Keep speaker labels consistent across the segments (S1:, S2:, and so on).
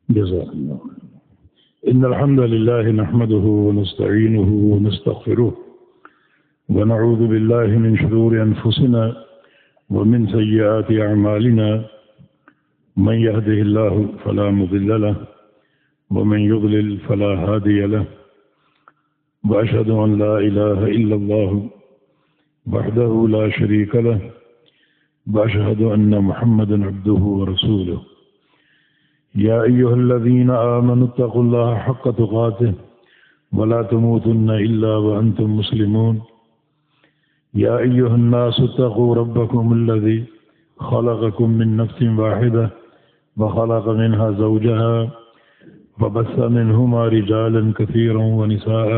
S1: جزاك الله. إن الحمد لله نحمده ونستعينه ونستغفره ونعوذ بالله من شرور أنفسنا ومن سيئات أعمالنا من يهده الله فلا مضل له ومن يضلل فلا هادي له وأشهد أن لا إله إلا الله وحده لا شريك له وأشهد أن محمدا عبده ورسوله. يا أيها الذين آمنوا اتقوا الله حق تقاته ولا تموتن إلا وأنتم مسلمون. يا أيها الناس اتقوا ربكم الذي خلقكم من نفس واحدة وخلق منها زوجها وبث منهما رجالا كثيرا ونساء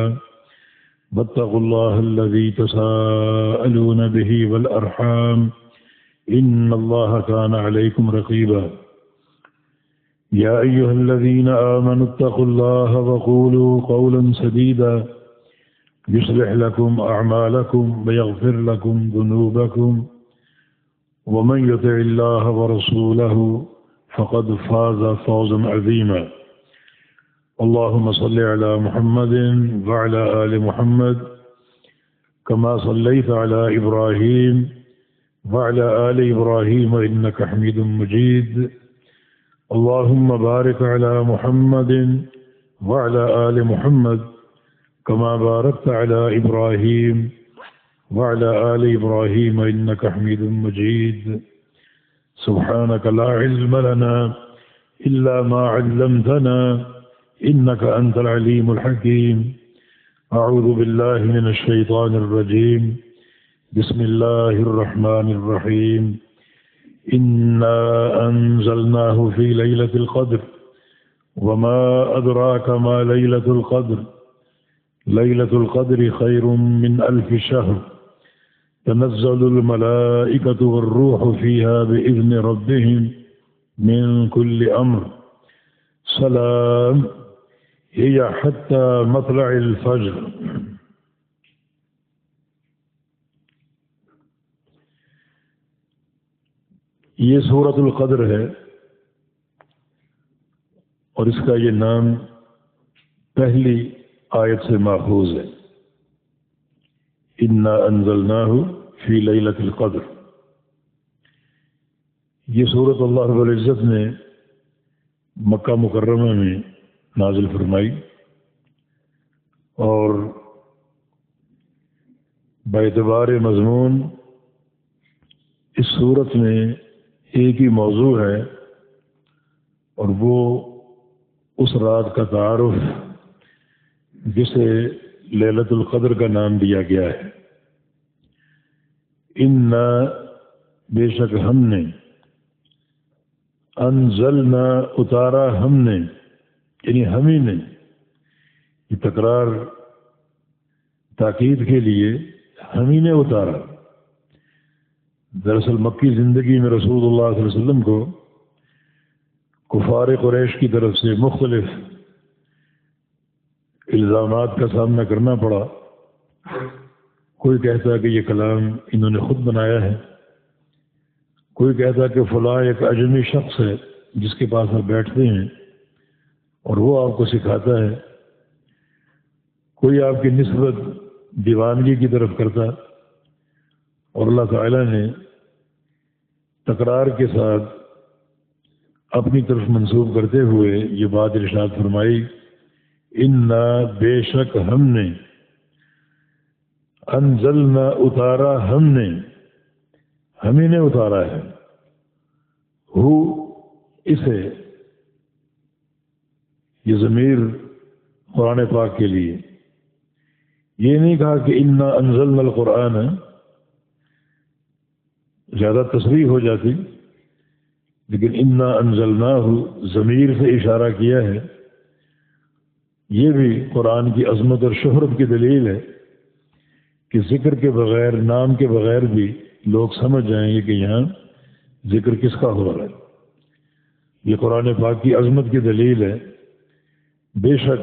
S1: واتقوا الله الذي تساءلون به والأرحام إن الله كان عليكم رقيبا. يا أيها الذين آمنوا اتقوا الله وقولوا قولا سديدا يصلح لكم أعمالكم ويغفر لكم ذنوبكم ومن يطع الله ورسوله فقد فاز فوزا عظيما. اللهم صل على محمد وعلى آل محمد كما صليت على إبراهيم وعلى آل إبراهيم إنك حميد مجيد. اللهم بارك على محمد وعلى آل محمد كما باركت على إبراهيم وعلى آل إبراهيم إنك حميد مجيد. سبحانك لا علم لنا إلا ما علمتنا إنك أنت العليم الحكيم. أعوذ بالله من الشيطان الرجيم. بسم الله الرحمن الرحيم. إنا أنزلناه في ليلة القدر وما أدراك ما ليلة القدر. ليلة القدر خير من 1000 شهر تنزل الملائكة والروح فيها بإذن ربهم من كل أمر سلام هي حتى مطلع الفجر. یہ سورۃ القدر ہے اور اس کا یہ نام پہلی آیت سے ماخوذ ہے. انا انزلناہ فی لیلۃ القدر. یہ سورۃ اللہ رب العزت نے مکہ مکرمہ میں نازل فرمائی اور باعتبار مضمون اس سورت میں ایک ہی موضوع ہے اور وہ اس رات کا تعارف جسے لیلۃ القدر کا نام دیا گیا ہے. انا بے شک ہم نے انزلنا اتارا ہم نے یعنی ہم ہی نے. یہ تکرار تاکید کے لیے ہم ہی نے اتارا. دراصل مکی زندگی میں رسول اللہ صلی اللہ علیہ وسلم کو کفار قریش کی طرف سے مختلف الزامات کا سامنا کرنا پڑا. کوئی کہتا کہ یہ کلام انہوں نے خود بنایا ہے، کوئی کہتا کہ فلاں ایک اجمی شخص ہے جس کے پاس آپ بیٹھتے ہیں اور وہ آپ کو سکھاتا ہے، کوئی آپ کی نسبت دیوانگی کی طرف کرتا. اور اللہ تعالیٰ نے تکرار کے ساتھ اپنی طرف منسوب کرتے ہوئے یہ بات ارشاد فرمائی. انا بے شک ہم نے انزلنا اتارا ہم نے، ہم ہی نے اتارا ہے. ہو اسے، یہ ضمیر قرآن پاک کے لیے. یہ نہیں کہا کہ انا انزلنا القرآن، زیادہ تصریح ہو جاتی، لیکن انا انزلناہ ضمیر سے اشارہ کیا ہے. یہ بھی قرآن کی عظمت اور شہرت کی دلیل ہے کہ ذکر کے بغیر، نام کے بغیر بھی لوگ سمجھ جائیں گے کہ یہاں ذکر کس کا ہو رہا ہے. یہ قرآن پاک کی عظمت کی دلیل ہے. بے شک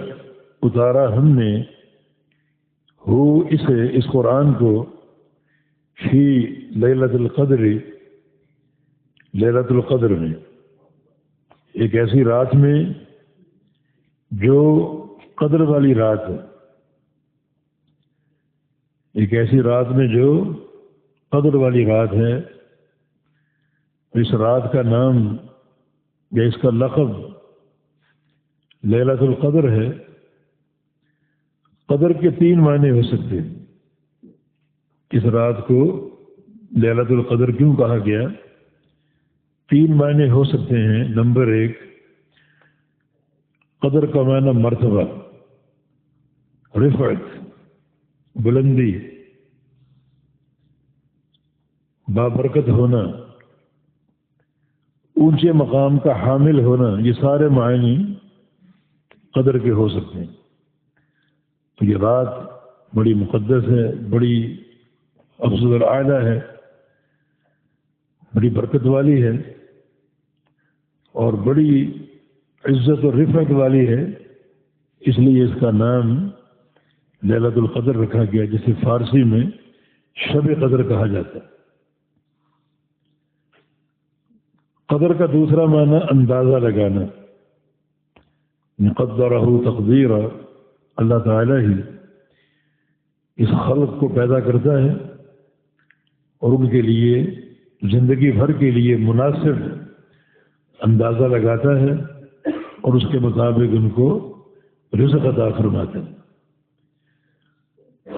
S1: اتارا ہم نے ہو اسے، اس قرآن کو، فی لیلۃ القدر، لیلۃ القدر میں، ایک ایسی رات میں جو قدر والی رات ہے، ایک ایسی رات میں جو قدر والی رات ہے، اس رات کا نام یا اس کا لقب لیلۃ القدر ہے۔ قدر کے 3 معنی ہو سکتے ہیں۔ اس رات کو لیلۃ القدر کیوں کہا گیا؟ 3 معنی ہو سکتے ہیں۔ نمبر 1، قدر کا معنی مرتبہ، رفعت، بلندی، بابرکت ہونا، اونچے مقام کا حامل ہونا، یہ سارے معنی قدر کے ہو سکتے ہیں۔ تو یہ رات بڑی مقدس ہے، بڑی افضل اعلیٰ ہے، بڑی برکت والی ہے، اور بڑی عزت و رفعت والی ہے، اس لیے اس کا نام لیلۃ القدر رکھا گیا، جسے فارسی میں شب قدر کہا جاتا ہے۔ قدر کا دوسرا معنی اندازہ لگانا، قدرہ تقدیرا، اللہ تعالیٰ ہی اس خلق کو پیدا کرتا ہے اور ان کے لیے زندگی بھر کے لیے مناسب اندازہ لگاتا ہے اور اس کے مطابق ان کو رزق عطا فرماتا ہے۔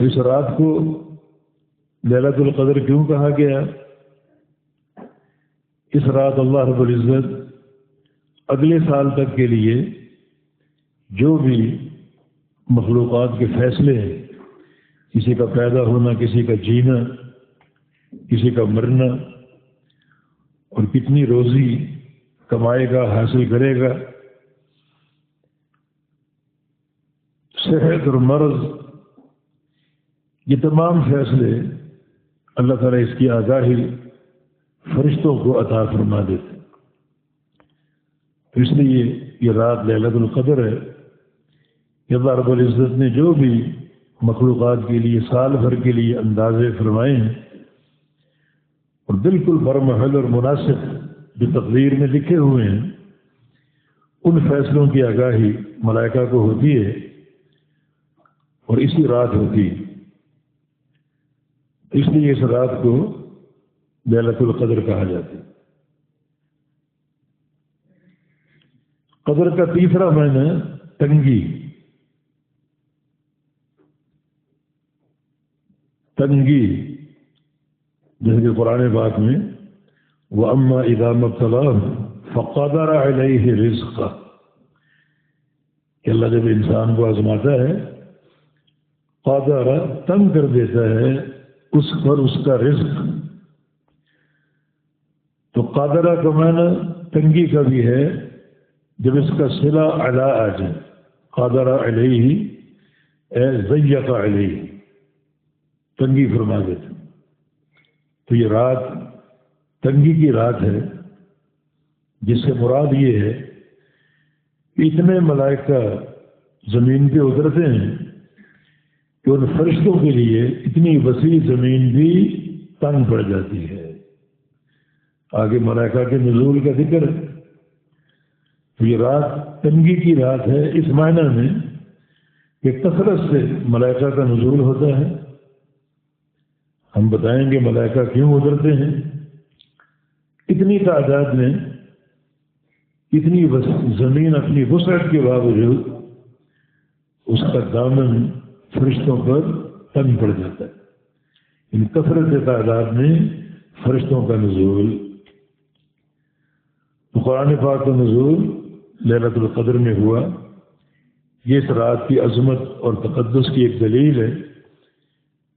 S1: اس رات کو لیلۃ القدر کیوں کہا گیا؟ اس رات اللہ رب العزت اگلے سال تک کے لیے جو بھی مخلوقات کے فیصلے ہیں، کسی کا پیدا ہونا، کسی کا جینا، کسی کا مرنا، اور کتنی روزی کمائے گا، حاصل کرے گا، صحت اور مرض، یہ تمام فیصلے اللہ تعالیٰ اس کی آگاہی فرشتوں کو عطا فرما دیتے۔ تو اس لیے یہ رات لیلۃ القدر ہے کہ اللہ رب العزت نے جو بھی مخلوقات کے لیے سال بھر کے لیے اندازے فرمائے ہیں اور بالکل برمحل اور مناسب جو تقدیر میں لکھے ہوئے ہیں، ان فیصلوں کی آگاہی ملائکہ کو ہوتی ہے اور اسی رات ہوتی ہے۔ اس لیے اس رات کو لیلۃ القدر کہا جاتا ہے۔ قدر کا تیسرا معنی تنگی، تنگی، جیسے کہ قرآن پاک میں وَأَمَّا إِذَا مَا ابْتَلَاهُ فَقَدَرَ عَلَيْهِ رِزْقَهُ، کہ اللہ جب انسان کو آزماتا ہے، قادر تنگ کر دیتا ہے اس پر اس کا رزق۔ تو قادرہ کا معنی تنگی کا بھی ہے، جب اس کا صلہ علی آ جائے، قادر علیہ اے ضیق علیہ، تنگی فرما دیتے۔ تو یہ رات تنگی کی رات ہے، جس سے مراد یہ ہے کہ اتنے ملائکہ زمین پہ اترتے ہیں کہ ان فرشتوں کے لیے اتنی وسیع زمین بھی تنگ پڑ جاتی ہے۔ آگے ملائکہ کے نزول کا ذکر ہے۔ تو یہ رات تنگی کی رات ہے اس معنی میں کہ کثرت سے ملائکہ کا نزول ہوتا ہے۔ ہم بتائیں گے ملائکہ کیوں اترتے ہیں۔ اتنی تعداد میں، اتنی زمین اپنی وسعت کے باوجود اس کا دامن فرشتوں پر تنگ پڑ جاتا ہے۔ ان کثرت تعداد میں فرشتوں کا نزول، تو قرآن پاک کا نزول لیلۃ القدر میں ہوا۔ یہ اس رات کی عظمت اور تقدس کی ایک دلیل ہے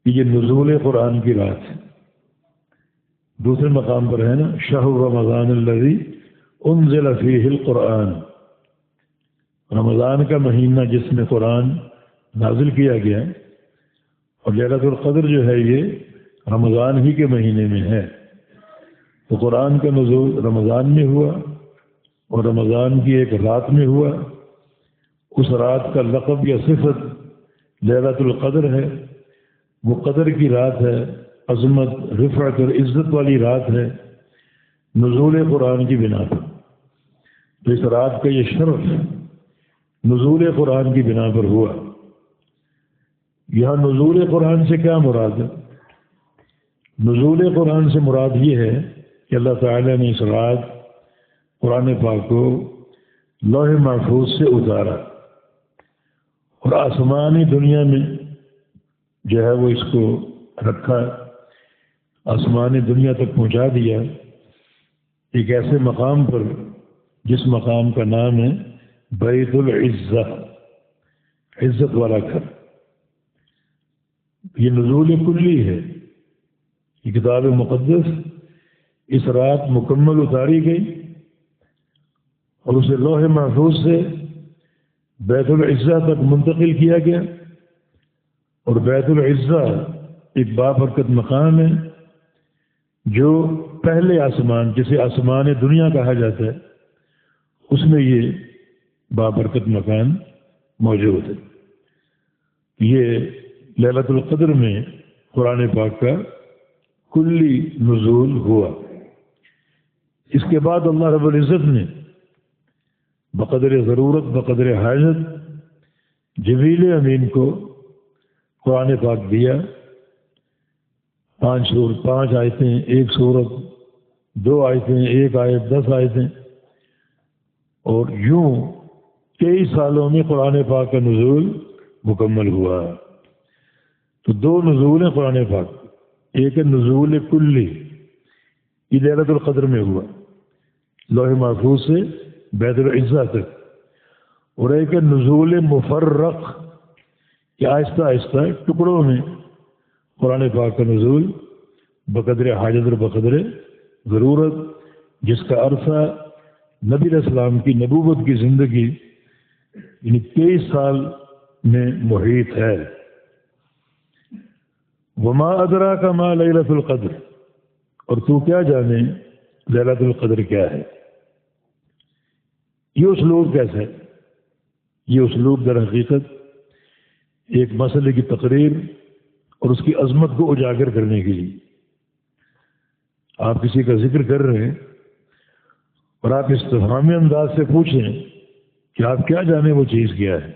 S1: کہ یہ نزول قرآن کی رات ہے۔ دوسرے مقام پر ہے نا، شہر رمضان الذی انزل فیہ القرآن، رمضان کا مہینہ جس میں قرآن نازل کیا گیا، اور لیلۃ القدر جو ہے یہ رمضان ہی کے مہینے میں ہے۔ تو قرآن کا نزول رمضان میں ہوا اور رمضان کی ایک رات میں ہوا۔ اس رات کا لقب یا صفت لیلۃ القدر ہے۔ وہ قدر کی رات ہے، عظمت، رفعت اور عزت والی رات ہے، نزول قرآن کی بنا پر۔ تو اس رات کا یہ شرف نزول قرآن کی بنا پر ہوا۔ یہاں نزول قرآن سے کیا مراد ہے؟ نزول قرآن سے مراد یہ ہے کہ اللہ تعالیٰ نے اس رات قرآن پاک کو لوح محفوظ سے اتارا اور آسمانی دنیا میں جو ہے وہ اس کو رکھا، آسمانی دنیا تک پہنچا دیا، ایک ایسے مقام پر جس مقام کا نام ہے بیت العزہ، عزت والا گھر۔ یہ نزول کلی ہے، یہ کتاب مقدس اس رات مکمل اتاری گئی اور اسے لوح محفوظ سے بیت العزہ تک منتقل کیا گیا، اور بیت العزہ ایک بابرکت مقام ہے جو پہلے آسمان، جسے آسمان دنیا کہا جاتا ہے، اس میں یہ بابرکت مکان موجود ہے۔ یہ لیلۃ القدر میں قرآن پاک کا کلی نزول ہوا۔ اس کے بعد اللہ رب العزت نے بقدر ضرورت بقدر حاجت جبریل امین کو قرآن پاک دیا، 5 آیتیں، 1 سورت، 2 آیتیں، 1 آیت، 10 آیتیں، اور یوں 23 سالوں میں قرآن پاک کا نزول مکمل ہوا۔ تو 2 نزول ہیں قرآن پاک، ایک ہے نزول کلی، یہ لیلۃ القدر میں ہوا لوح محفوظ سے بیت العزہ تک، اور ایک ہے نزول مفرق کہ آہستہ آہستہ ٹکڑوں میں قرآن پاک کا نزول بقدر حاجت اور بقدر ضرورت، جس کا عرصہ نبی علیہ السلام کی نبوت کی زندگی یعنی 23 سال میں محیط ہے۔ وما ادراک ما لیلۃ القدر، اور تو کیا جانے لیلۃ القدر کیا ہے۔ یہ اسلوب کیسا ہے؟ یہ اسلوب در حقیقت ایک مسئلے کی تقریر اور اس کی عظمت کو اجاگر کرنے کے لیے، آپ کسی کا ذکر کر رہے ہیں اور آپ استفہامی انداز سے پوچھیں کہ آپ کیا جانیں وہ چیز کیا ہے،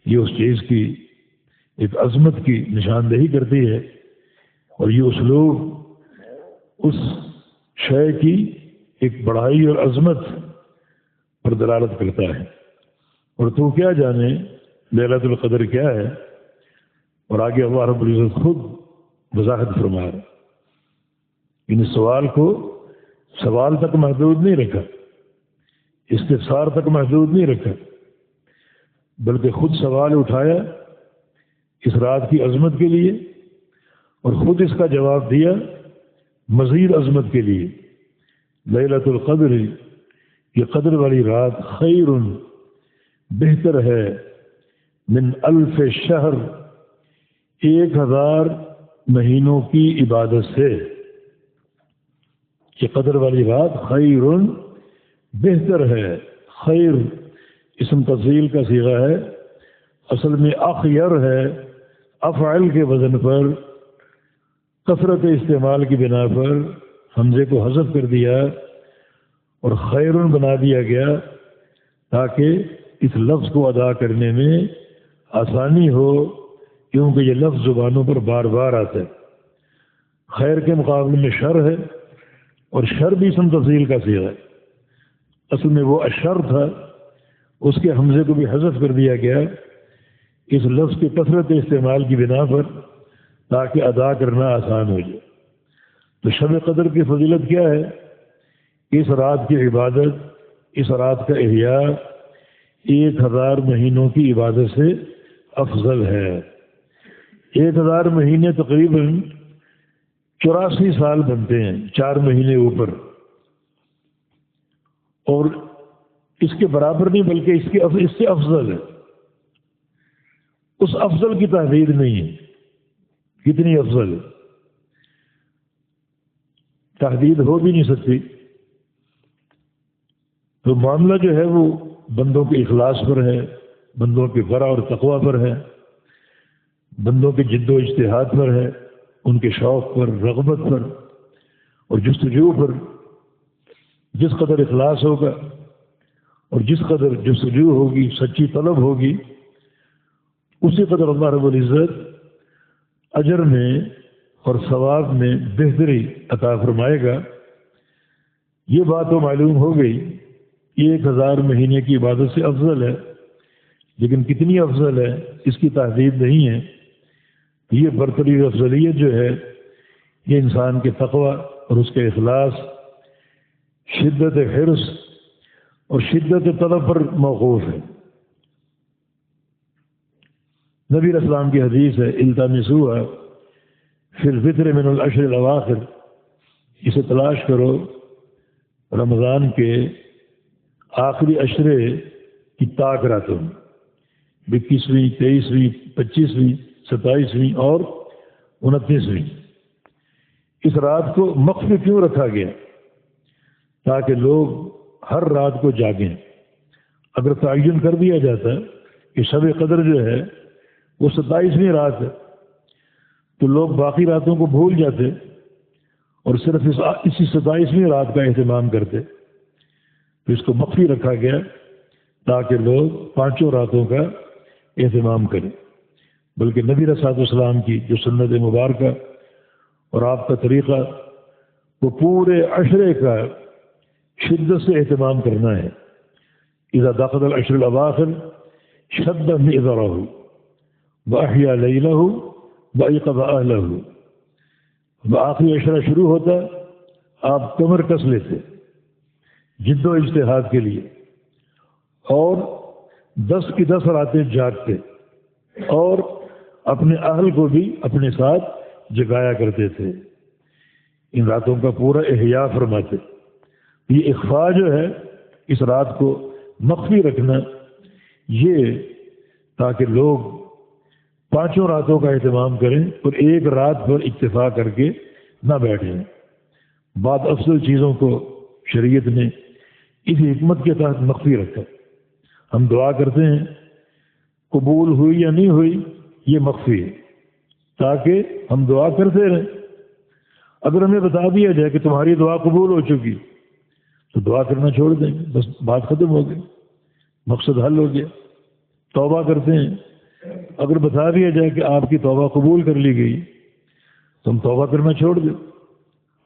S1: یہ اس چیز کی ایک عظمت کی نشاندہی کرتی ہے، اور یہ اسلوب اس شے کی ایک بڑائی اور عظمت پر دلالت کرتا ہے۔ اور تو کیا جانے لیلۃ القدر کیا ہے، اور آگے اللہ رب العزت خود وضاحت فرما رہا ہے۔ ان سوال کو سوال تک محدود نہیں رکھا، استفسار تک محدود نہیں رکھا، بلکہ خود سوال اٹھایا اس رات کی عظمت کے لیے، اور خود اس کا جواب دیا مزید عظمت کے لیے۔ لیلۃ القدر، یہ قدر والی رات، خیر، بہتر ہے، من 1000 شہر، 1000 مہینوں کی عبادت سے۔ یہ قدر والی رات خیر، بہتر ہے، خیر اسم تفضیل کا صیغہ ہے، اصل میں اخیر ہے، افعل کے وزن پر کثرت استعمال کی بنا پر حمزے کو حذف کر دیا اور خیر بنا دیا گیا تاکہ اس لفظ کو ادا کرنے میں آسانی ہو، کیونکہ یہ لفظ زبانوں پر بار بار آتا ہے۔ خیر کے مقابلے میں شر ہے، اور شر بھی اسم تفضیل کا صیغہ ہے، اصل میں وہ اشر تھا، اس کے حمزے کو بھی حذف کر دیا گیا اس لفظ کے کثرت استعمال کی بنا پر تاکہ ادا کرنا آسان ہو جائے۔ تو شب قدر کی فضیلت کیا ہے؟ اس رات کی عبادت، اس رات کا احیاء 1000 مہینوں کی عبادت سے افضل ہے۔ 1000 مہینے تقریباً 84 سال بنتے ہیں، 4 مہینے اوپر، اور اس کے برابر نہیں بلکہ اس سے افضل ہے۔ اس افضل کی تحدید نہیں ہے، کتنی افضل ہے تحدید ہو بھی نہیں سکتی۔ تو معاملہ جو ہے وہ بندوں کے اخلاص پر ہے، بندوں کے ورع اور تقوی پر ہے، بندوں کے جد و اجتہاد پر ہے، ان کے شوق پر، رغبت پر اور جستجو پر۔ جس قدر اخلاص ہوگا اور جس قدر جستجو ہوگی، سچی طلب ہوگی، اسی قدر اللہ رب العزت اجر میں اور ثواب میں بہتری عطا فرمائے گا۔ یہ بات تو معلوم ہو گئی، یہ 1000 مہینے کی عبادت سے افضل ہے، لیکن کتنی افضل ہے اس کی تحدید نہیں ہے۔ یہ برتری افضلیت جو ہے یہ انسان کے تقوی اور اس کے اخلاص، شدت حرص اور شدت طلب پر موقوف ہے۔ نبی علیہ السلام کی حدیث ہے التمسوها فی الفطر من العشر الاواخر، اسے تلاش کرو رمضان کے آخری عشرے کی طاق راتوں میں، 21ویں، 23ویں، 25ویں، 27ویں اور 29ویں۔ اس رات کو مخفی کیوں رکھا گیا؟ تاکہ لوگ ہر رات کو جاگیں۔ اگر تعین کر دیا جاتا کہ شب قدر جو ہے وہ 27ویں رات ہے تو لوگ باقی راتوں کو بھول جاتے اور صرف اسی 27ویں رات کا اہتمام کرتے۔ تو اس کو مخفی رکھا گیا تاکہ لوگ 5 راتوں کا اہتمام کریں۔ بلکہ نبی علیہ الصلوۃ والسلام کی جو سنت مبارکہ اور آپ کا طریقہ، وہ پورے عشرے کا شدت سے اہتمام کرنا ہے۔ اذا دخل العشر الاواخر شد مئزرہ واحیا لیلہ وایقظ اہلہ۔ آخری عشرہ شروع ہوتا آپ کمر کس لیتے جد و اجتہاد کے لیے، اور 10 کی 10 راتیں جاگتے اور اپنے اہل کو بھی اپنے ساتھ جگایا کرتے تھے۔ ان راتوں کا پورا احیاء فرماتے۔ یہ اخفاء جو ہے، اس رات کو مخفی رکھنا، یہ تاکہ لوگ 5 راتوں کا اہتمام کریں اور ایک رات پر اکتفا کر کے نہ بیٹھیں۔ بعد افضل چیزوں کو شریعت نے اسی حکمت کے تحت مخفی رکھا۔ ہم دعا کرتے ہیں، قبول ہوئی یا نہیں ہوئی یہ مخفی ہے، تاکہ ہم دعا کرتے رہیں۔ اگر ہمیں بتا دیا جائے کہ تمہاری دعا قبول ہو چکی تو دعا کرنا چھوڑ دیں گے، بس بات ختم ہو گئی، مقصد حل ہو گیا۔ توبہ کرتے ہیں، اگر بتا دیا جائے کہ آپ کی توبہ قبول کر لی گئی تو ہم توبہ کرنا چھوڑ دیں۔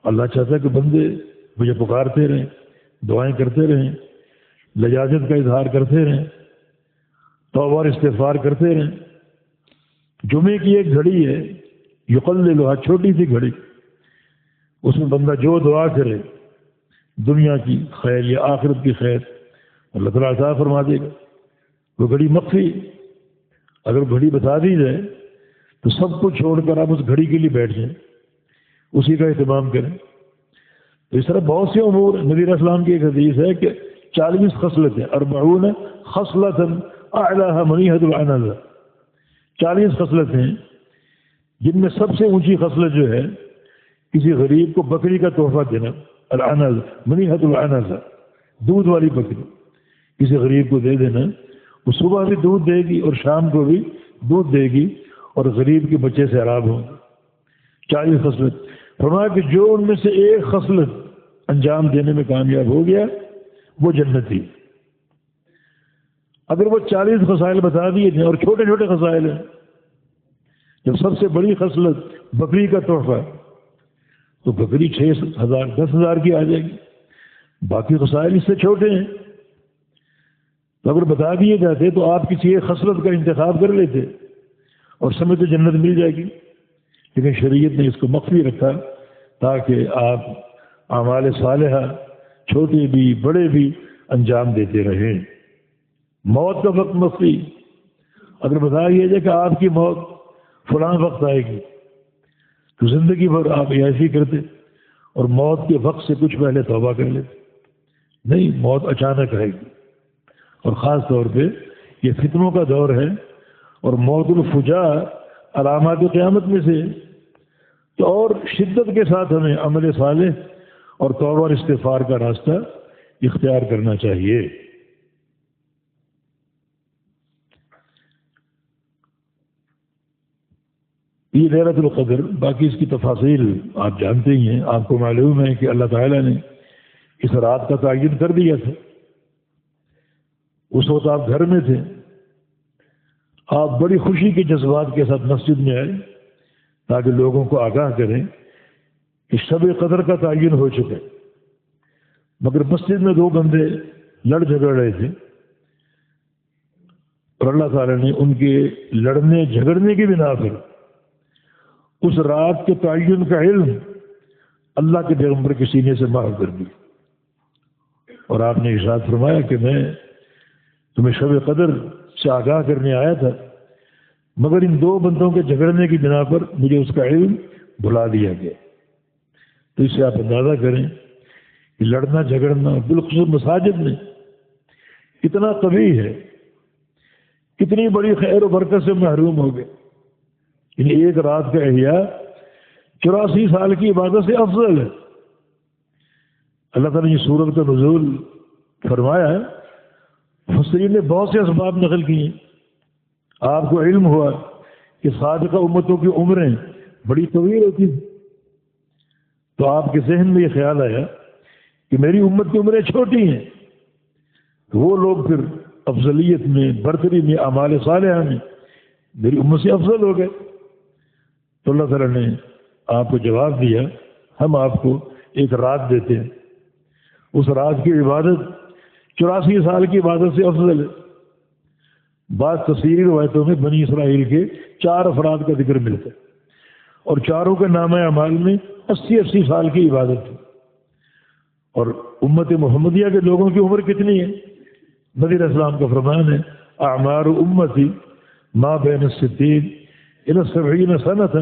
S1: اللہ چاہتا ہے کہ بندے مجھے پکارتے رہیں، دعائیں کرتے رہیں، لجاجت کا اظہار کرتے رہیں، توبہ اور استغفار کرتے رہیں۔ جمعے کی ایک گھڑی ہے، یقللھا، چھوٹی سی گھڑی، اس میں بندہ جو دعا کرے دنیا کی خیر یا آخرت کی خیر اللہ تعالیٰ عطا فرما دے گا۔ وہ گھڑی مخفی، اگر گھڑی بتا دی جائے تو سب کو چھوڑ کر آپ اس گھڑی کے لیے بیٹھ جائیں، اسی کا اہتمام کریں۔ تو اس طرح بہت سے امور، نبی علیہ السلام کی ایک حدیث ہے کہ 40 خصلتیں، 40 خصلۃ اعلیھا منیھۃ العنز، 40 خصلتیں جن میں سب سے اونچی خصلت جو ہے کسی غریب کو بکری کا تحفہ دینا۔ العنز منیھۃ العنز، دودھ والی بکری کسی غریب کو دے دینا، وہ صبح بھی دودھ دے گی اور شام کو بھی دودھ دے گی اور غریب کے بچے سے عراب ہوں گے۔ 40 خصلت، فرمایا کہ جو ان میں سے ایک خصلت انجام دینے میں کامیاب ہو گیا وہ جنتی۔ اگر وہ 40 خصائل بتا دیے تھے اور چھوٹے چھوٹے خصائل ہیں، جب سب سے بڑی خصلت بکری کا تحفہ تو بکری 6,000 10,000 کی آ جائے گی، باقی خصائل اس سے چھوٹے ہیں۔ تو اگر بتا دیے جاتے تو آپ کسی ایک خصلت کا انتخاب کر لیتے اور سمجھتے جنت مل جائے گی، لیکن شریعت نے اس کو مخفی رکھا تاکہ آپ اعمال صالحہ چھوٹے بھی بڑے بھی انجام دیتے رہیں۔ موت کا وقت مخفی، اگر بتا دیا جائے کہ آپ کی موت فلاں وقت آئے گی تو زندگی بھر آپ ایسی کرتے اور موت کے وقت سے کچھ پہلے توبہ کر لیتے۔ نہیں، موت اچانک آئے گی، اور خاص طور پہ یہ فتنوں کا دور ہے اور موت الفجاء علامات قیامت میں سے، تو اور شدت کے ساتھ ہمیں عمل صالح اور توبہ اور استغفار کا راستہ اختیار کرنا چاہیے۔ یہ لیلۃ القدر، باقی اس کی تفاصیل آپ جانتے ہی ہیں، آپ کو معلوم ہے کہ اللہ تعالیٰ نے اس رات کا تعین کر دیا تھا اس وقت آپ گھر میں تھے، آپ بڑی خوشی کے جذبات کے ساتھ مسجد میں آئے تاکہ لوگوں کو آگاہ کریں کہ شب قدر کا تعین ہو چکا ہے، مگر مسجد میں 2 بندے لڑ جھگڑ رہے تھے، اور اللہ تعالیٰ نے ان کے لڑنے جھگڑنے کی بنا پر اس رات کے تعین کا علم اللہ کے پیغمبر کے سینے سے محو کر دی، اور آپ نے ارشاد فرمایا کہ میں تمہیں شب قدر سے آگاہ کرنے آیا تھا، مگر ان 2 بندوں کے جھگڑنے کی بنا پر مجھے اس کا علم بھلا دیا گیا۔ تو اس سے آپ اندازہ کریں کہ لڑنا جھگڑنا بالخصوص مساجد میں کتنا قبیح ہے، کتنی بڑی خیر و برکت سے محروم ہو گئے۔ یعنی ایک رات کا احیاء 84 سال کی عبادت سے افضل ہے۔ اللہ تعالیٰ نے یہ سورت کا نزول فرمایا ہے، مفسرین نے بہت سے اسباب نقل کیے ہیں۔ آپ کو علم ہوا کہ سابقہ امتوں کی عمریں بڑی طویل ہوتی ہیں، تو آپ کے ذہن میں یہ خیال آیا کہ میری امت کی عمریں چھوٹی ہیں، تو وہ لوگ پھر افضلیت میں، برتری میں، اعمال صالحہ میں میری امت سے افضل ہو گئے۔ تو اللہ تعالیٰ نے آپ کو جواب دیا، ہم آپ کو ایک رات دیتے ہیں، اس رات کی عبادت 84 سال کی عبادت سے افضل ہے۔ بعض تفسیری روایتوں میں بنی اسرائیل کے 4 افراد کا ذکر ملتا ہے، اور چاروں کے نامہ اعمال میں 80 سال کی عبادت ہے۔ اور امت محمدیہ کے لوگوں کی عمر کتنی ہے؟ نبی علیہ السلام کا فرمان ہے، اعمار امتی ما بین 60 الی 70 سنۃ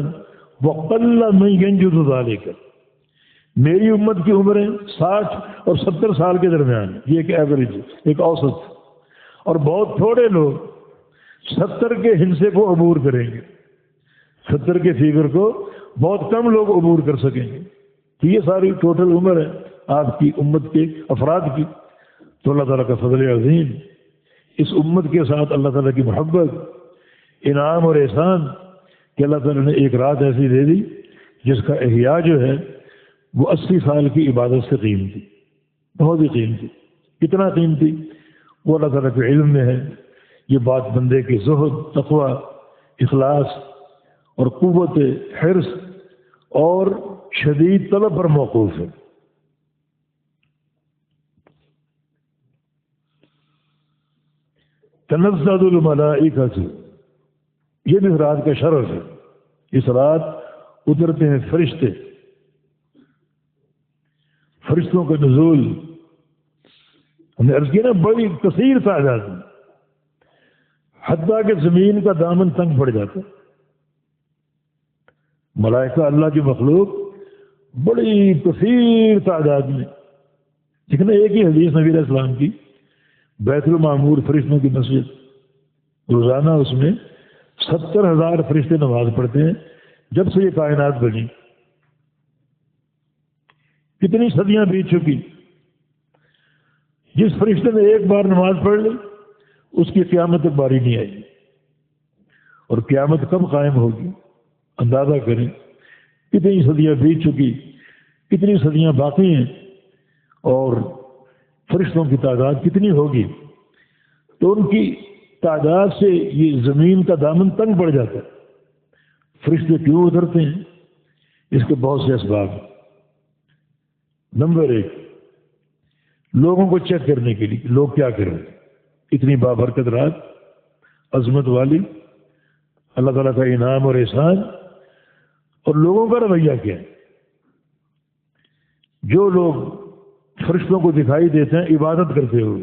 S1: وقل من ینجز ذلک۔ میری امت کی عمریں 60 اور 70 سال کے درمیان ہے، یہ ایک ایوریج ہے، ایک اوسط، اور بہت تھوڑے لوگ 70 کے ہندسے کو عبور کریں گے، 70 کے فیگر کو بہت کم لوگ عبور کر سکیں گے۔ تو یہ ساری ٹوٹل عمر ہے آپ کی امت کے افراد کی۔ تو اللہ تعالیٰ کا فضل عظیم، اس امت کے ساتھ اللہ تعالیٰ کی محبت، انعام اور احسان کہ اللہ تعالیٰ نے ایک رات ایسی دے دی جس کا احیاء جو ہے وہ 80 سال کی عبادت سے قیمتی، بہت ہی قیمتی۔ کتنا قیمتی وہ اللہ تعالیٰ کے علم میں ہے۔ یہ بات بندے کے زہد، تقوی، اخلاص اور قوت حرص اور شدید طلب پر موقوف ہے۔ تنزل الملائکۃ، یہ بھی اس رات کا شرف ہے۔ اس رات اترتے ہیں فرشتے، فرشتوں کا نزول ہم نے عرض کیا نا بڑی کثیر تعداد میں، حتیٰ کہ زمین کا دامن تنگ پڑ جاتا ہے۔ ملائکہ اللہ کی مخلوق بڑی کثیر تعداد میں، لیکن ایک ہی حدیث نبی علیہ السلام کی، بیت المعمور فرشتوں کی مسجد، روزانہ اس میں 70,000 فرشتے نماز پڑھتے ہیں جب سے یہ کائنات بنی۔ کتنی صدیاں بیت چکی، جس فرشتے نے ایک بار نماز پڑھ لی اس کی قیامت تک باری نہیں آئی، اور قیامت کب قائم ہوگی اندازہ کریں۔ کتنی صدیاں بیت چکی، کتنی صدیاں باقی ہیں، اور فرشتوں کی تعداد کتنی ہوگی۔ تو ان کی تعداد سے یہ زمین کا دامن تنگ پڑ جاتا ہے۔ فرشتے کیوں اترتے ہیں؟ اس کے بہت سے اسباب ہیں۔ نمبر 1، لوگوں کو چیک کرنے کے لیے لوگ کیا کر رہے ہیں۔ اتنی بابرکت رات، عظمت والی، اللہ تعالیٰ کا انعام اور احسان، اور لوگوں کا رویہ کیا ہے۔ جو لوگ فرشتوں کو دکھائی دیتے ہیں عبادت کرتے ہوئے،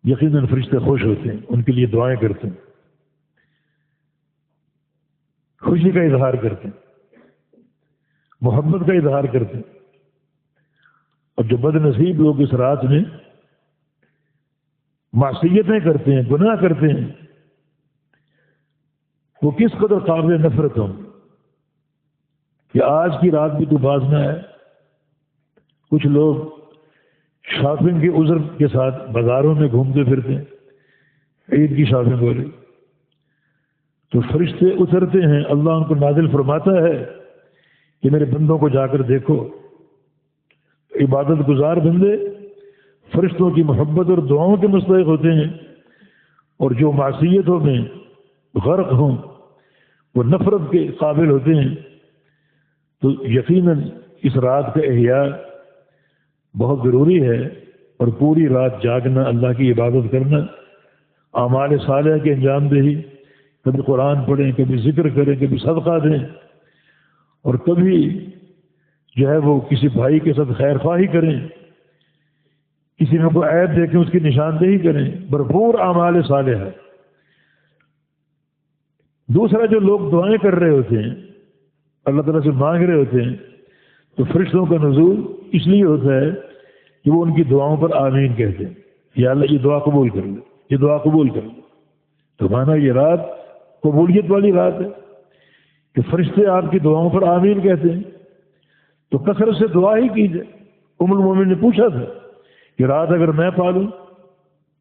S1: یقیناً فرشتے خوش ہوتے ہیں، ان کے لیے دعائیں کرتے ہیں، خوشی کا اظہار کرتے ہیں، محبت کا اظہار کرتے ہیں۔ اور جو بد نصیب لوگ اس رات میں معصیتیں کرتے ہیں، گناہ کرتے ہیں، وہ کس قدر قابل نفرت ہوں کہ آج کی رات بھی تو باز نہ ہے۔ کچھ لوگ شاپنگ کے عذر کے ساتھ بازاروں میں گھومتے پھرتے ہیں، عید کی شاپنگ ہو رہی، تو فرشتے اترتے ہیں، اللہ ان کو نازل فرماتا ہے کہ میرے بندوں کو جا کر دیکھو، عبادت گزار بندے فرشتوں کی محبت اور دعاؤں کے مستحق ہوتے ہیں، اور جو معصیتوں میں غرق ہوں وہ نفرت کے قابل ہوتے ہیں۔ تو یقیناً اس رات کا احیاء بہت ضروری ہے، اور پوری رات جاگنا، اللہ کی عبادت کرنا، اعمال صالحہ کی انجام دہی، کبھی قرآن پڑھیں، کبھی ذکر کریں، کبھی صدقہ دیں، اور کبھی جو ہے وہ کسی بھائی کے ساتھ خیر خواہی کریں، کسی میں کوئی عیب دیکھیں اس کی نشاندہی کریں، بھرپور اعمال صالحہ۔ دوسرا، جو لوگ دعائیں کر رہے ہوتے ہیں، اللہ تعالیٰ سے مانگ رہے ہوتے ہیں، تو فرشتوں کا نزول اس لیے ہوتا ہے کہ وہ ان کی دعاؤں پر آمین کہتے ہیں، یا اللہ یہ دعا قبول کر لے، یہ دعا قبول کر لے۔ تو مانا یہ رات قبولیت والی رات ہے کہ فرشتے آپ کی دعاؤں پر آمین کہتے ہیں، تو کثرت سے دعا ہی کیجیے۔ ام المومنین نے پوچھا تھا کہ رات اگر میں پالوں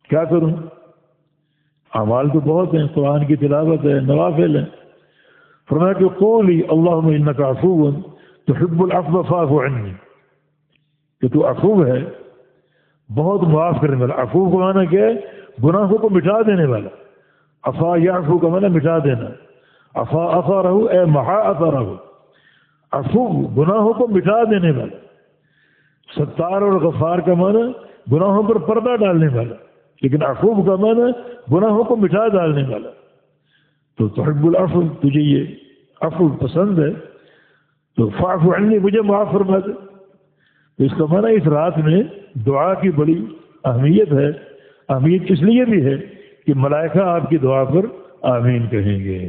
S1: کیا کروں؟ اعمال تو بہت ہیں، قرآن کی تلاوت ہے، نوافل ہیں۔ فرمایا کہ قولی اللہم انک عفو تحب العفو فاعف عنی، کہ تو عفو ہے، بہت معاف کرنے والا۔ عفو کا معنی کیا ہے؟ گناہوں کو مٹا دینے والا۔ عفا یعفو کا معنی مٹا دینا، عفا اثرہ اے محا اثرہ، عفو گناہوں کو مٹا دینے والا۔ ستار اور غفار کا معنی گناہوں پر پردہ ڈالنے والا، لیکن عفو کا معنی گناہوں کو مٹا ڈالنے والا۔ تو تحب العفو، تجھے یہ عفو پسند ہے تو فاعف عنی، مجھے معاف فرما دے۔ تو اس کا معنی اس رات میں دعا کی بڑی اہمیت ہے۔ اہمیت اس لیے بھی ہے کہ ملائکہ آپ کی دعا پر آمین کہیں گے۔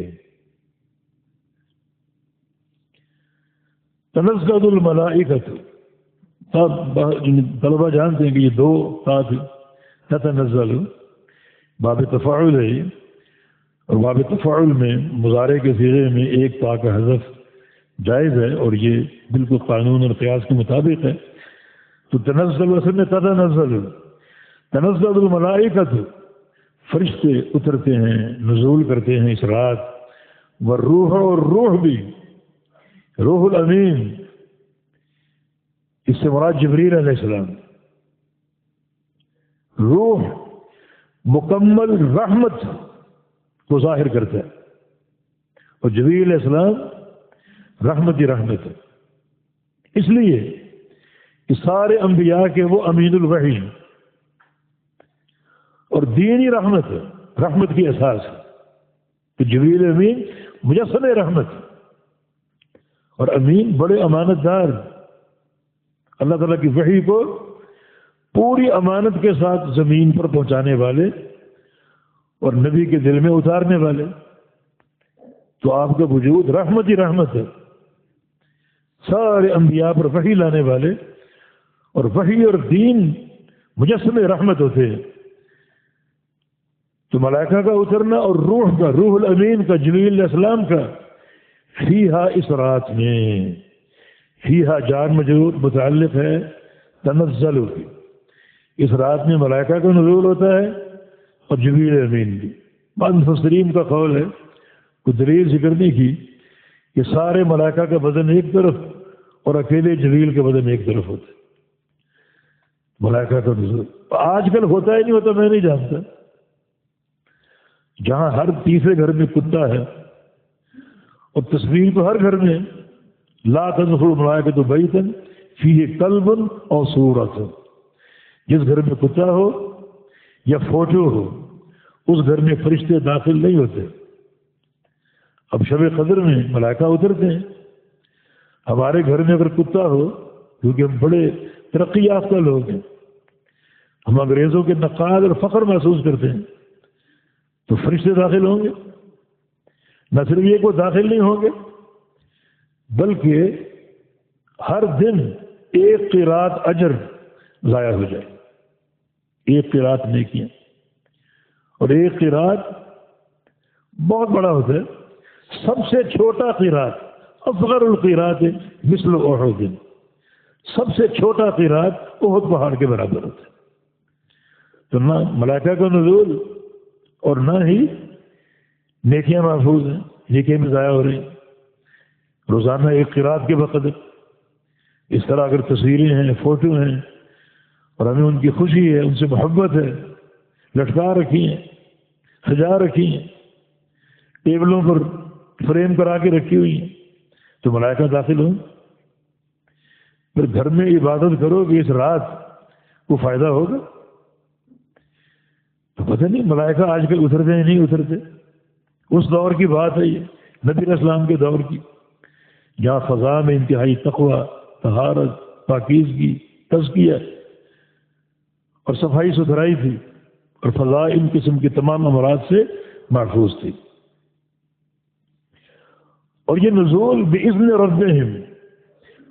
S1: تنزل الملائکۃ، طلبہ جانتے ہیں کہ یہ دو تات تتنزل باب تفاعل ہے، اور باب تفاعل میں مضارع کے صیغے میں ایک تا کا حذف جائز ہے، اور یہ بالکل قانون اور قیاس کے مطابق ہے۔ تو تنزل اصل میں تتنزل، تنزل الملائکۃ، فرشتے اترتے ہیں، نزول کرتے ہیں اس رات، والروح، اور روح بھی، روح الامین، اس سے مراد جبریل علیہ السلام۔ روح مکمل رحمت کو ظاہر کرتا ہے، اور جبریل علیہ السلام رحمت ہی رحمت ہے۔ اس لیے کہ سارے انبیاء کے وہ امین الوحی ہیں، اور دینی رحمت ہے، رحمت کی اساس ہے۔ تو جبریل امین مجسم رحمت، اور امین بڑے امانت دار، اللہ تعالیٰ کی وحی کو پوری امانت کے ساتھ زمین پر پہنچانے والے اور نبی کے دل میں اتارنے والے۔ تو آپ کا وجود رحمت ہی رحمت ہے، سارے انبیاء پر وحی لانے والے، اور وحی اور دین مجسم رحمت ہوتے ہیں۔ تو ملائکہ کا اترنا اور روح کا، روح الامین کا، جبریل علیہ السلام کا، فیہا، اس رات میں، فیہا جار مجرور متعلق ہے تنزل کی، اس رات میں ملائکہ کا نزول ہوتا ہے اور جبریل امین بھی۔ بعض مفسرین کا قول ہے، کوئی دلیل ذکر نہیں کی، کہ سارے ملائکہ کا بدن ایک طرف اور اکیلے جبریل کا بدن ایک طرف ہوتا ہے۔ ملائکہ کا نزول آج کل ہوتا ہی نہیں ہوتا، میں نہیں جانتا۔ جہاں ہر تیسرے گھر میں کتا ہے، اور تصویر تو ہر گھر میں، لا تدخل الملائکۃ بیتا فیہ کلب او صورۃ، جس گھر میں کتا ہو یا فوٹو ہو اس گھر میں فرشتے داخل نہیں ہوتے۔ اب شب قدر میں ملائکہ اترتے ہیں، ہمارے گھر میں اگر کتا ہو، کیونکہ ہم بڑے ترقی یافتہ لوگ ہیں، ہم انگریزوں کے نقاد اور فخر محسوس کرتے ہیں، تو فرشتے داخل ہوں گے۔ نہ صرف یہ کوئی داخل نہیں ہوں گے، بلکہ ہر دن ایک قرات اجر ضائع ہو جائے، ایک قرات نیکیاں، اور ایک قرات بہت بڑا ہوتا ہے۔ سب سے چھوٹا قرات، اصغر القرات مثل احد، سب سے چھوٹا قرات احد پہاڑ کے برابر ہوتا ہے۔ تو نہ ملائکہ کا نزول اور نہ ہی نیکیاں محفوظ ہیں، نیکیاں بھی ضائع ہو رہی ہیں روزانہ ایک قرات کے وقت۔ اس طرح اگر تصویریں ہیں، فوٹو ہیں، اور ہمیں ان کی خوشی ہے، ان سے محبت ہے، لٹکا رکھی ہیں، سجا رکھی ہیں، ٹیبلوں پر فریم کرا کے رکھی ہوئی ہیں، تو ملائکہ داخل ہوں، پھر گھر میں عبادت کرو کہ اس رات کو فائدہ ہوگا؟ تو پتہ نہیں ملائکہ آج کل اترتے ہیں نہیں اترتے۔ اس دور کی بات ہے یہ، نبی علیہ السلام کے دور کی، جہاں فضا میں انتہائی تقوی، طہارت، پاکیزگی، تزکیہ اور صفائی ستھرائی تھی، اور فضا ان قسم کے تمام امراض سے محفوظ تھی۔ اور یہ نزول بِإِذْنِ رَبِّهِمْ،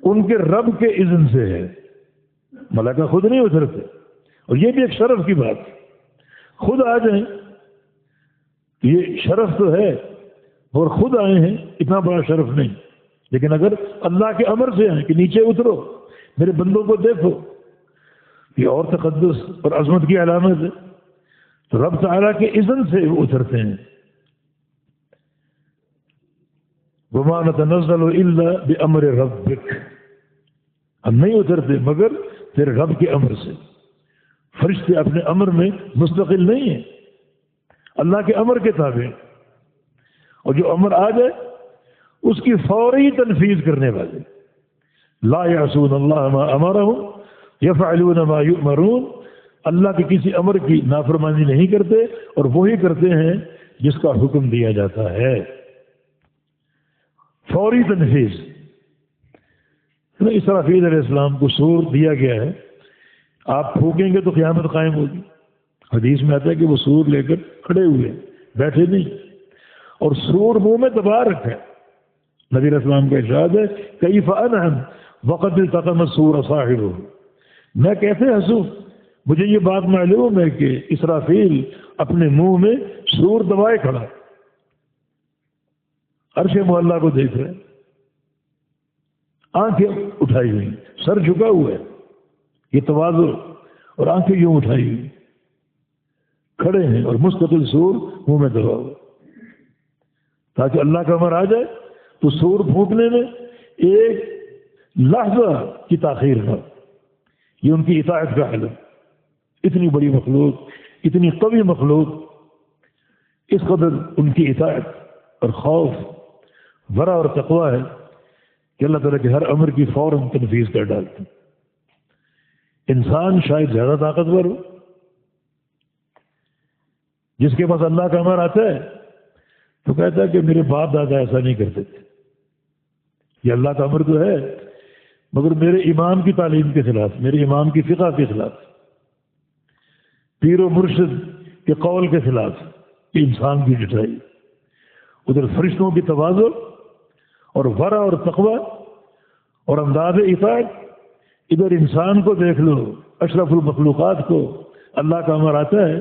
S1: ان کے رب کے اذن سے ہے، ملائکہ خود نہیں اترتے۔ اور یہ بھی ایک شرف کی بات ہے، خود آ جائیں، یہ شرف تو ہے، اور خود آئے ہیں اتنا بڑا شرف نہیں، لیکن اگر اللہ کے امر سے آئیں کہ نیچے اترو، میرے بندوں کو دیکھو، یہ اور تقدس اور عظمت کی علامت ہے۔ تو رب تعالیٰ کے اذن سے وہ اترتے ہیں۔ وَمَا نَتَنَزَّلُ إِلَّا بِأَمْرِ رَبِّكَ، ہم نہیں اترتے مگر تیرے رب کے امر سے۔ فرشتے اپنے امر میں مستقل نہیں ہیں، اللہ کے امر کے تابع، اور جو امر آ جائے اس کی فوری تنفیذ کرنے والے۔ لا یعصون اللہ ما امرہم یفعلون ما یؤمرون، اللہ کے کسی امر کی نافرمانی نہیں کرتے اور وہی کرتے ہیں جس کا حکم دیا جاتا ہے، فوری تنفیذ۔ اسرافیل علیہ السلام کو سور دیا گیا ہے، آپ پھونکیں گے تو قیامت قائم ہوگی۔ حدیث میں آتا ہے کہ وہ سور لے کر کھڑے ہوئے، بیٹھے نہیں، اور سور منہ میں دبا رکھا ہے۔ نبی علیہ السلام کا ارشاد ہے کیف انعم وقد التقم السور صاحبہ، میں کیسے ہنسوں، مجھے یہ بات معلوم ہے کہ اسرافیل اپنے منہ میں سور دبائے کھڑا، عرش معلیٰ کو دیکھ رہے، آنکھیں اٹھائی ہوئی، سر جھکا ہوا ہے، یہ تواضع، اور آنکھیں یوں اٹھائی ہوئی، کھڑے ہیں، اور مستقل سور منہ میں دبا ہوا، تاکہ اللہ کا امر آ جائے تو سور پھونکنے میں ایک لحظہ کی تاخیر نہ، یہ ان کی اطاعت کا حل ہے۔ اتنی بڑی مخلوق، اتنی قوی مخلوق، اس قدر ان کی اطاعت اور خوف، ورع اور تقوی ہے کہ اللہ تعالیٰ کے ہر امر کی فوراً تنفیذ کر ڈالتے۔ انسان شاید زیادہ طاقتور ہو، جس کے پاس اللہ کا امر آتا ہے تو کہتا ہے کہ میرے باپ دادا ایسا نہیں کرتے تھے، یہ اللہ کا امر تو ہے مگر میرے امام کی تعلیم کے خلاف، میرے امام کی فقہ کے خلاف، پیر و مرشد کے قول کے خلاف، یہ انسان کی ڈٹائی۔ ادھر فرشتوں کی تواضع اور ورع اور تقوی اور انداز اطاعت، ادھر انسان کو دیکھ لو، اشرف المخلوقات کو اللہ کا امر آتا ہے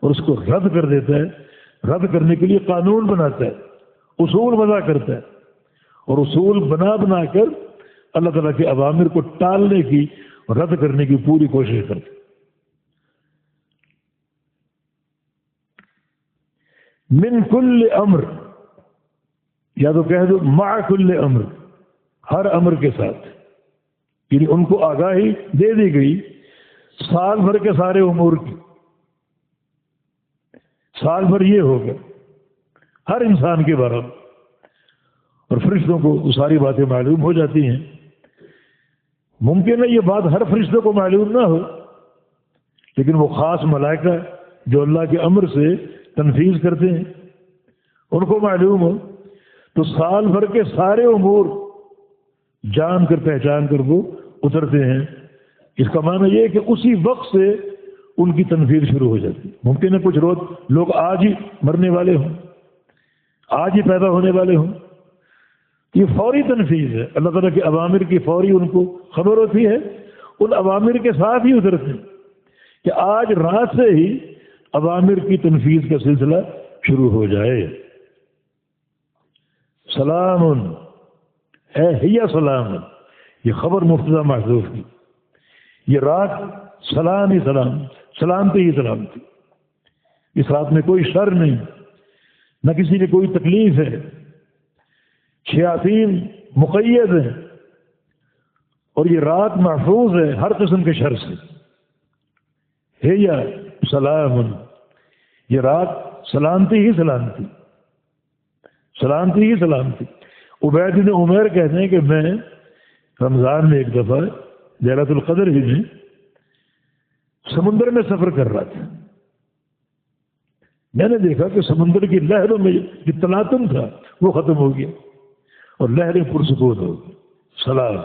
S1: اور اس کو رد کر دیتا ہے، رد کرنے کے لیے قانون بناتا ہے، اصول وضع کرتا ہے، اور اصول بنا بنا کر اللہ تعالیٰ کے اوامر کو ٹالنے کی، رد کرنے کی پوری کوشش کرتا ہے۔ من کل امر، یا تو کہہ دو مع کل امر، ہر امر کے ساتھ، یعنی ان کو آگاہی دے دی گئی سال بھر کے سارے امور کی، سال بھر یہ ہوگا ہر انسان کے بارے میں، اور فرشتوں کو وہ ساری باتیں معلوم ہو جاتی ہیں۔ ممکن ہے یہ بات ہر فرشتوں کو معلوم نہ ہو، لیکن وہ خاص ملائکہ جو اللہ کے امر سے تنفیذ کرتے ہیں ان کو معلوم ہو، تو سال بھر کے سارے امور جان کر پہچان کر وہ اترتے ہیں۔ اس کا معنی یہ ہے کہ اسی وقت سے ان کی تنفیذ شروع ہو جاتی ہے۔ ممکن ہے کچھ لوگ آج ہی مرنے والے ہوں، آج ہی پیدا ہونے والے ہوں، یہ فوری تنفیذ ہے، اللہ تعالیٰ کے اوامر کی فوری ان کو خبر ہوتی ہے، ان اوامر کے ساتھ ہی اترتے ہیں کہ آج رات سے ہی اوامر کی تنفیذ کا سلسلہ شروع ہو جائے۔ سلام ہے سلام، یہ خبر مبتدا محذوف کی، یہ رات سلام ہی سلام، سلامتی ہی سلامتی، اس رات میں کوئی شر نہیں، نہ کسی نے کوئی تکلیف ہے، شیاطین مقید ہیں، اور یہ رات محفوظ ہے ہر قسم کے شر سے، ہے یا سلام، یہ رات سلامتی ہی سلامتی، سلامتی ہی سلامتی۔ عبید بن عمیر کہتے ہیں کہ میں رمضان میں ایک دفعہ لیلۃ القدر ہی میں سمندر میں سفر کر رہا تھا، میں نے دیکھا کہ سمندر کی لہروں میں جو تلاطم تھا وہ ختم ہو گیا اور لہریں پرسکون ہو گئی۔ سلام،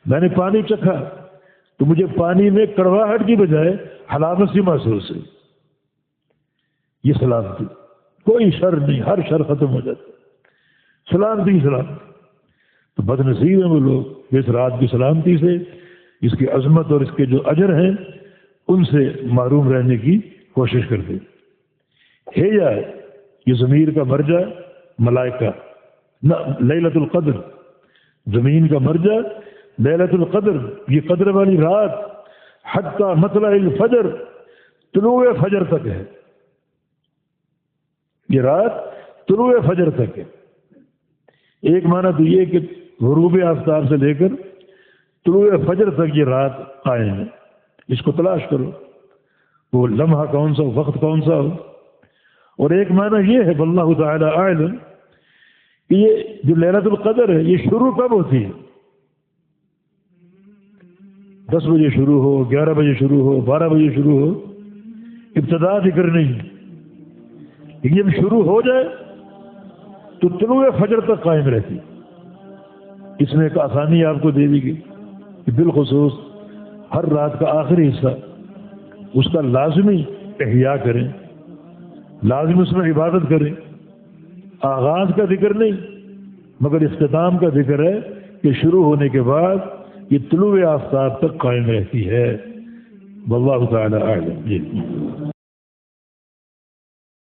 S1: میں نے پانی چکھا تو مجھے پانی میں کڑواہٹ کی بجائے حلاوت سی محسوس ہوئی۔ یہ سلامتی، کوئی شر نہیں، ہر شر ختم ہو جاتا، سلامتی ہی سلامتی۔ تو بد نصیب ہیں وہ لوگ اس رات کی سلامتی سے، اس کی عظمت اور اس کے جو اجر ہیں ان سے محروم رہنے کی کوشش کرتے۔ ہے یا یہ ضمیر کا مرجع ملائکہ، لیلۃ القدر، زمین کا مرجع لیلۃ القدر، یہ قدر والی رات حتی مطلع الفجر، طلوع فجر تک ہے، یہ رات طلوع فجر تک ہے۔ ایک معنی تو یہ کہ غروب آفتاب سے لے کر طلوع فجر تک یہ رات قائم ہے، اس کو تلاش کرو، وہ لمحہ کون سا ہو، وقت کون سا ہو۔ اور ایک معنی یہ ہے واللہ تعالی اعلم کہ یہ جو لیلۃ القدر ہے یہ شروع کب ہوتی ہے؟ 10 بجے شروع ہو، 11 بجے شروع ہو، 12 بجے شروع ہو، ابتدا ذکر نہیں، لیکن جب شروع ہو جائے تو طلوع فجر تک قائم رہتی۔ اس میں ایک آسانی آپ کو دے دی گئی کہ بالخصوص ہر رات کا آخری حصہ اس کا لازمی احیاء کریں، لازم اس میں عبادت کریں۔ آغاز کا ذکر نہیں مگر اختتام کا ذکر ہے کہ شروع ہونے کے بعد یہ طلوع آفتاب تک قائم رہتی ہے۔ واللہ تعالی اعلم۔